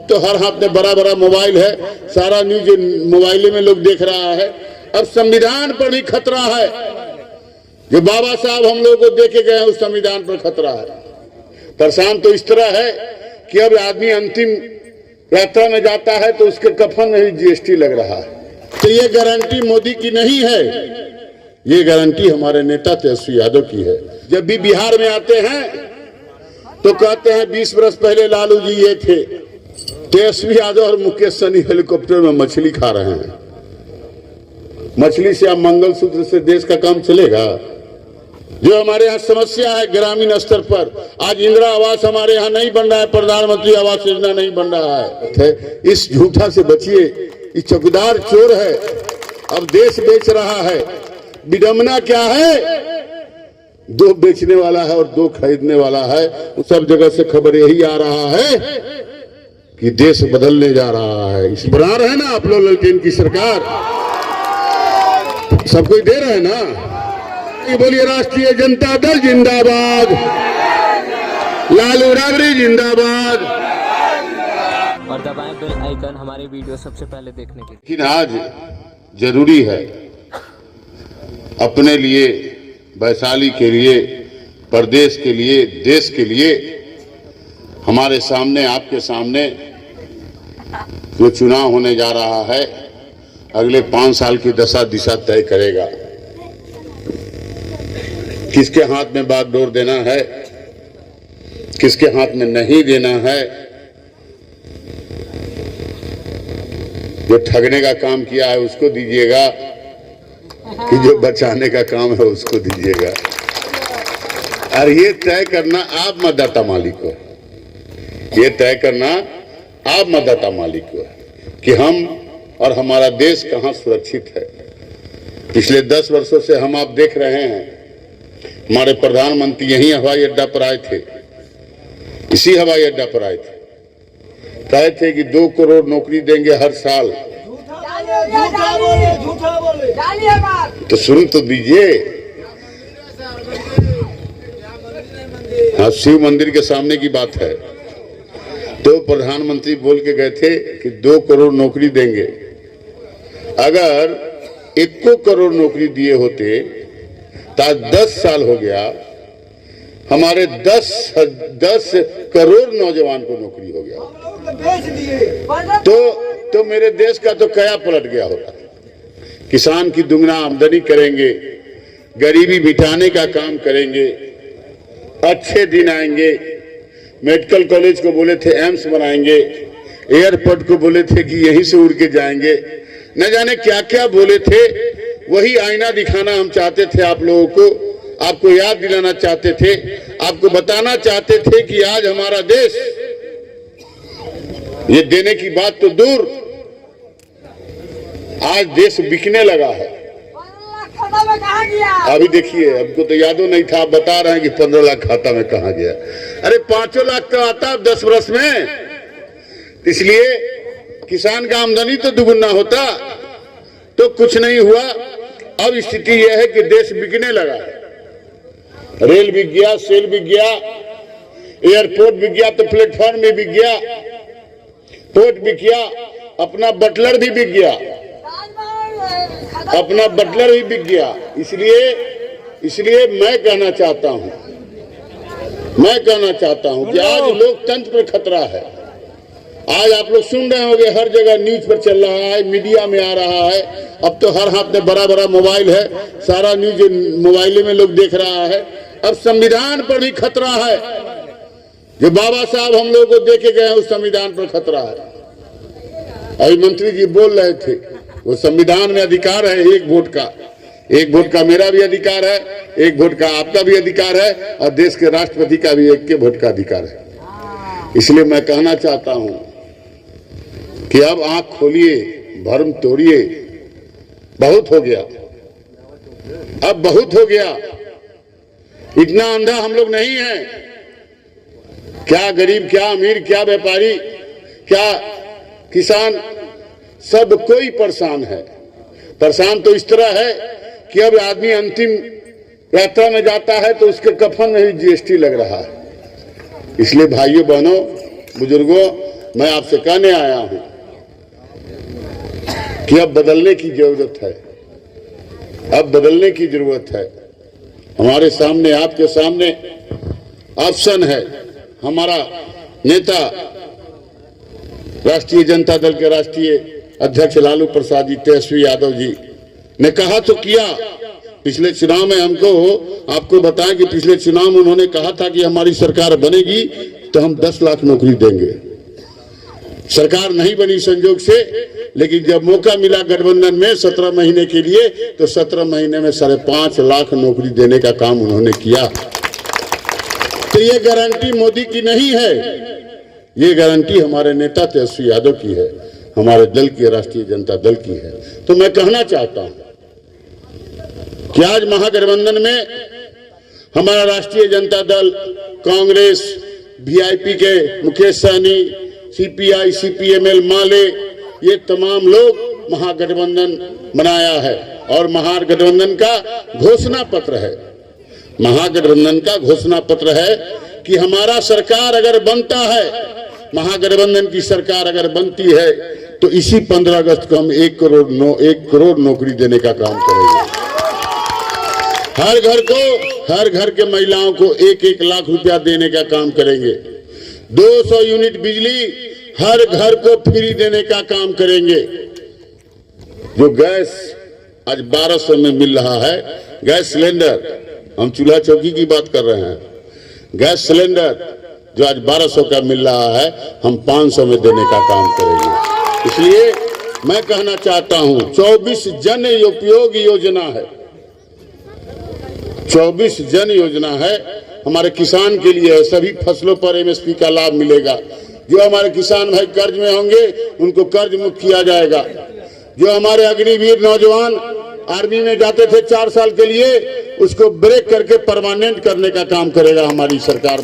तो हर हाथ में बड़ा बड़ा मोबाइल है, सारा न्यूज मोबाइल में लोग देख रहा है। अब संविधान पर भी खतरा है, जो बाबा साहब हम लोग को दे के गए उस संविधान पर खतरा है। परेशान तो इस तरह है कि अब आदमी अंतिम यात्रा में जाता है तो उसके कफन में भी जीएसटी लग रहा है। तो ये गारंटी मोदी की नहीं है, ये गारंटी हमारे नेता तेजस्वी यादव की है। जब भी बिहार में आते हैं तो कहते हैं 20 वर्ष पहले लालू जी ये थे। तेजस्वी यादव और मुकेश सहनी हेलीकॉप्टर में मछली खा रहे हैं। मछली से अब मंगलसूत्र से देश का काम चलेगा? जो हमारे यहाँ समस्या है ग्रामीण स्तर पर, आज इंदिरा आवास हमारे यहाँ नहीं बन रहा है, प्रधानमंत्री आवास योजना नहीं बन रहा है। इस झूठा से बचिए, ये चौकीदार चोर है, अब देश बेच रहा है। विडंबना क्या है, 2 बेचने वाला है और 2 खरीदने वाला है। सब जगह से खबर यही आ रहा है कि देश बदलने जा रहा है। इस बना रहे ना आप लोग, ललटेन की सरकार सब कोई दे रहे हैं ना। बोलिए राष्ट्रीय जनता दल जिंदाबाद, लालू राबड़ी जिंदाबाद। और दबाएं बेल आइकन हमारे वीडियो सबसे पहले देखने के लिए। लेकिन आज जरूरी है अपने लिए, वैशाली के लिए, प्रदेश के लिए, देश के लिए, हमारे सामने, आपके सामने जो चुनाव होने जा रहा है अगले 5 साल की दशा दिशा तय करेगा। किसके हाथ में बागडोर देना है, किसके हाथ में नहीं देना है। जो ठगने का काम किया है उसको दीजिएगा कि जो बचाने का काम है उसको दीजिएगा। और ये तय करना आप मतदाता मालिक को, ये तय करना आप मतदाता मालिक को कि हम और हमारा देश कहां सुरक्षित है। पिछले 10 वर्षों से हम आप देख रहे हैं, हमारे प्रधानमंत्री यही हवाई अड्डा पर आए थे, इसी हवाई अड्डा पर आए थे, कहे थे कि 2 करोड़ नौकरी देंगे हर साल। तो सुन तो दीजिए, हाँ, शिव मंदिर के सामने की बात है। तो प्रधानमंत्री बोल के गए थे कि 2 करोड़ नौकरी देंगे। अगर 1 करोड़ नौकरी दिए होते तो 10 साल हो गया, हमारे 10 करोड़ नौजवान को नौकरी हो गया। तो मेरे देश का तो कया पलट गया होता। किसान की दुगना आमदनी करेंगे, गरीबी मिटाने का काम करेंगे, अच्छे दिन आएंगे। मेडिकल कॉलेज को बोले थे एम्स बनाएंगे, एयरपोर्ट को बोले थे कि यहीं से उड़ के जाएंगे, न जाने क्या क्या बोले थे। वही आईना दिखाना हम चाहते थे आप लोगों को, आपको याद दिलाना चाहते थे, आपको बताना चाहते थे कि आज हमारा देश, ये देने की बात तो दूर, आज देश बिकने लगा है। अभी देखिए, हमको तो यादों नहीं था, आप बता रहे हैं कि 15 लाख खाता में कहा गया। अरे 5 लाख का आता 10 वर्ष में, इसलिए किसान का आमदनी तो दुगुना होता, तो कुछ नहीं हुआ। अब स्थिति यह है कि देश बिकने लगा है। रेल बिक गया, सेल बिक गया, एयरपोर्ट बिक गया तो प्लेटफॉर्म भी बिक गया, पोर्ट बिक गया, अपना बटलर भी बिक गया, अपना बटलर भी बिक गया। इसलिए मैं कहना चाहता हूं कि आज लोकतंत्र पर खतरा है। आज आप लोग सुन रहे होंगे, हर जगह न्यूज पर चल रहा है, मीडिया में आ रहा है। अब तो हर हाथ में बड़ा बड़ा मोबाइल है, सारा न्यूज मोबाइल में लोग देख रहा है। अब संविधान पर भी खतरा है, जो बाबा साहब हम लोग को दे के गए उस संविधान पर खतरा है। अभी मंत्री जी बोल रहे थे, वो संविधान में अधिकार है 1 वोट का, 1 वोट का मेरा भी अधिकार है, 1 वोट का आपका भी अधिकार है, और देश के राष्ट्रपति का भी 1 वोट का अधिकार है। इसलिए मैं कहना चाहता हूं कि अब आंख खोलिए, भरम तोड़िए, बहुत हो गया, अब बहुत हो गया। इतना अंधा हम लोग नहीं हैं। क्या गरीब, क्या अमीर, क्या व्यापारी, क्या किसान, सब कोई परेशान है। परेशान तो इस तरह है कि अब आदमी अंतिम यात्रा में जाता है तो उसके कफन में भी जीएसटी लग रहा है। इसलिए भाइयों बहनों बुजुर्गों, मैं आपसे कहने आया हूं कि अब बदलने की जरूरत है, अब बदलने की जरूरत है। हमारे सामने, आपके सामने ऑप्शन है। हमारा नेता राष्ट्रीय जनता दल के राष्ट्रीय अध्यक्ष लालू प्रसाद जी, तेजस्वी यादव जी ने कहा तो किया। पिछले चुनाव में हमको, आपको बताएं कि पिछले चुनाव में उन्होंने कहा था कि हमारी सरकार बनेगी तो हम 10 लाख नौकरी देंगे। सरकार नहीं बनी संजोग से, लेकिन जब मौका मिला गठबंधन में 17 महीने के लिए, तो 17 महीने में 5.5 लाख नौकरी देने का काम उन्होंने किया। तो ये गारंटी मोदी की नहीं है, ये गारंटी हमारे नेता तेजस्वी यादव की है, हमारे दल की, राष्ट्रीय जनता दल की है। तो मैं कहना चाहता हूं कि आज महागठबंधन में हमारा राष्ट्रीय जनता दल, कांग्रेस, वीआईपी के मुकेश सहनी, सीपीआई, सीपीएमएल, माले, ये तमाम लोग महागठबंधन बनाया है। और महागठबंधन का घोषणा पत्र है, महागठबंधन का घोषणा पत्र है कि हमारा सरकार अगर बनता है, महागठबंधन की सरकार अगर बनती है, तो इसी 15 अगस्त को हम 1 करोड़ नौकरी देने का काम करेंगे। हर घर के महिलाओं को 1-1 लाख रुपया देने का काम करेंगे। 200 यूनिट बिजली हर घर को फ्री देने का काम करेंगे। जो गैस आज 1200 में मिल रहा है, गैस सिलेंडर, हम चूल्हा चौकी की बात कर रहे हैं, गैस सिलेंडर जो आज 1200 का मिल रहा है, हम 500 में देने का काम करेंगे। इसलिए मैं कहना चाहता हूं, 24 जन उपयोग योजना है, 24 जन योजना है, हमारे किसान के लिए है। सभी फसलों पर एमएसपी का लाभ मिलेगा। जो हमारे किसान भाई कर्ज में होंगे, उनको कर्ज मुक्त किया जाएगा। जो हमारे अग्निवीर नौजवान आर्मी में जाते थे 4 साल के लिए, उसको ब्रेक करके परमानेंट करने का काम करेगा हमारी सरकार।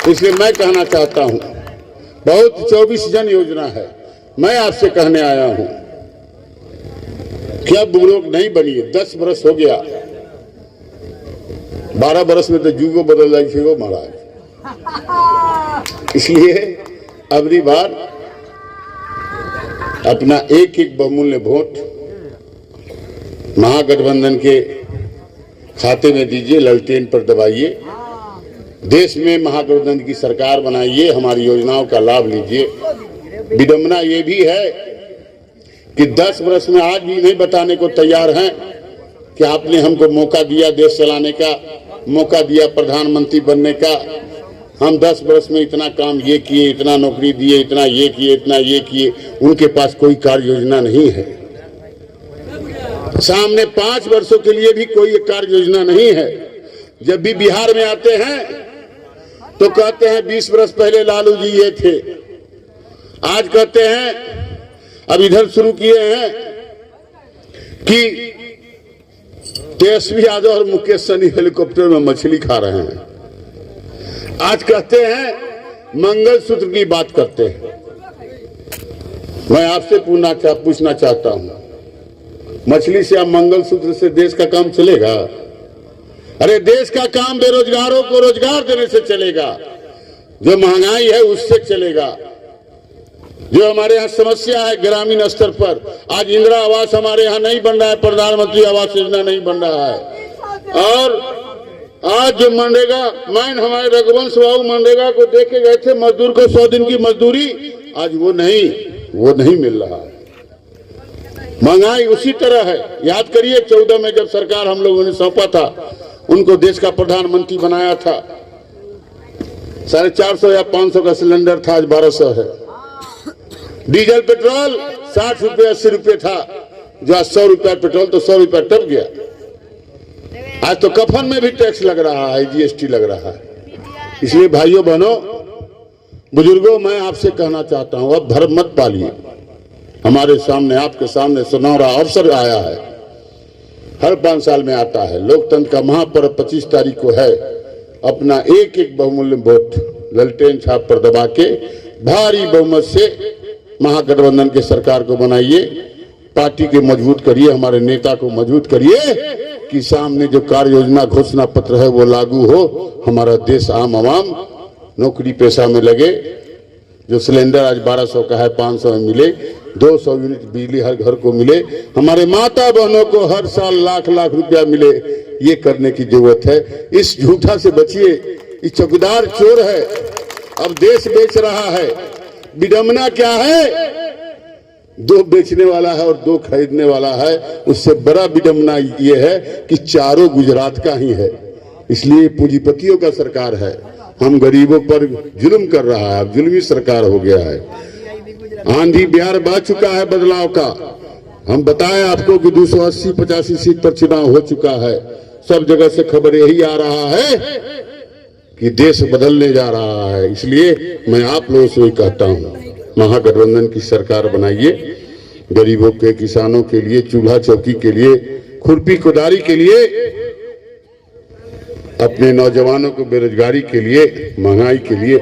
इसलिए मैं कहना चाहता हूं, बहुत 24 जन योजना है। मैं आपसे कहने आया हूं कि अब बुजुर्ग नहीं बनिए। 10 बरस हो गया, 12 बरस में तो जुगो बदल जाए वो महाराज। इसलिए अगली बार अपना 1-1 बहुमूल्य वोट महागठबंधन के खाते में दीजिए, ललटेन पर दबाइए, देश में महागठबंधन की सरकार बनाइए, हमारी योजनाओं का लाभ लीजिए। विडंबना ये भी है कि 10 वर्ष में आज भी नहीं बताने को तैयार हैं कि आपने हमको मौका दिया देश चलाने का, मौका दिया प्रधानमंत्री बनने का, हम 10 वर्ष में इतना काम ये किए, इतना नौकरी दिए, इतना ये किए, इतना ये किए। उनके पास कोई कार्य योजना नहीं है। सामने 5 वर्षों के लिए भी कोई कार्य योजना नहीं है। जब भी बिहार में आते हैं तो कहते हैं 20 वर्ष पहले लालू जी ये थे। आज कहते हैं, अब इधर शुरू किए हैं कि तेजस्वी यादव और मुकेश सहनी हेलीकॉप्टर में मछली खा रहे हैं। आज कहते हैं मंगलसूत्र की बात करते हैं। मैं आपसे पूछना चाहता हूं, मछली से या मंगलसूत्र से देश का काम चलेगा? अरे देश का काम बेरोजगारों को रोजगार देने से चलेगा, जो महंगाई है उससे चलेगा। जो हमारे यहाँ समस्या है ग्रामीण स्तर पर, आज इंदिरा आवास हमारे यहाँ नहीं बन रहा है, प्रधानमंत्री आवास योजना नहीं बन रहा है। और आज जो मनरेगा, हमारे रघुवंश बाबू मनरेगा को देखे गए थे, मजदूर को 100 दिन की मजदूरी, आज वो नहीं मिल रहा है। महंगाई उसी तरह है। याद करिए 14 में जब सरकार हम लोगों ने सौंपा था, उनको देश का प्रधानमंत्री बनाया था, 450 या 500 का सिलेंडर था, आज 1200 है। डीजल पेट्रोल 60 रुपये 80 रुपये था, जो आज 100 रुपया पेट्रोल, तो 100 रुपया टप गया। आज तो कफन में भी टैक्स लग रहा है, जीएसटी लग रहा है। इसलिए भाइयों बहनों बुजुर्गों, मैं आपसे कहना चाहता हूं, अब धर्म मत पालिए। हमारे सामने, आपके सामने सुनहरा अवसर आया है, हर 5 साल में आता है। लोकतंत्र का महापर्व 25 तारीख को है। अपना 1-1 बहुमूल्य वोट ललटेन छाप पर दबा के भारी बहुमत से महागठबंधन के सरकार को बनाइए, पार्टी के मजबूत करिए, हमारे नेता को मजबूत करिए कि सामने जो कार्य योजना घोषणा पत्र है वो लागू हो, हमारा देश आम आवाम नौकरी पेशा में लगे, जो सिलेंडर आज 1200 का है 500 में मिले, 200 यूनिट बिजली हर घर को मिले, हमारे माता बहनों को हर साल लाख लाख रुपया मिले, ये करने की जरूरत है। इस झूठा से बचिए, ये चौकीदार चोर है, अब देश बेच रहा है। विडंबना क्या है? 2 बेचने वाला है और 2 खरीदने वाला है। उससे बड़ा विडंबना ये है कि चारों गुजरात का ही है। इसलिए पूंजीपतियों का सरकार है, हम गरीबों पर जुल्म कर रहा है, अब जुल्मी सरकार हो गया है। आंधी बिहार बह चुका है बदलाव का। हम बताएं आपको कि 280-85 सीट पर चुनाव हो चुका है। सब जगह से खबर यही आ रहा है कि देश बदलने जा रहा है। इसलिए मैं आप लोगों से कहता हूं, महागठबंधन की सरकार बनाइए, गरीबों के, किसानों के लिए, चूल्हा चौकी के लिए, खुरपी कुदारी के लिए, अपने नौजवानों को बेरोजगारी के लिए, महंगाई के लिए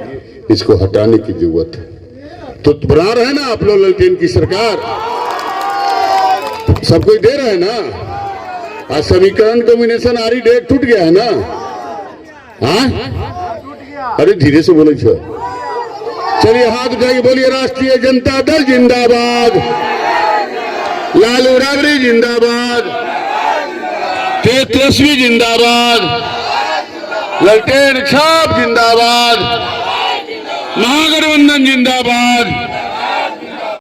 इसको हटाने की जरूरत है। तो बना रहे ना आप लोग ललटेन की सरकार, सब कोई दे रहे हैं ना। आज समीकरण कॉम्बिनेशन आरी डेट टूट गया है ना। हाँ, अरे धीरे से बोले छो। चलिए हाथ उठाइए, बोलिए राष्ट्रीय जनता दल जिंदाबाद, लालू राबड़ी जिंदाबाद, तेजस्वी जिंदाबाद, ललटेन छाप जिंदाबाद, महागठबंधन जिंदाबाद।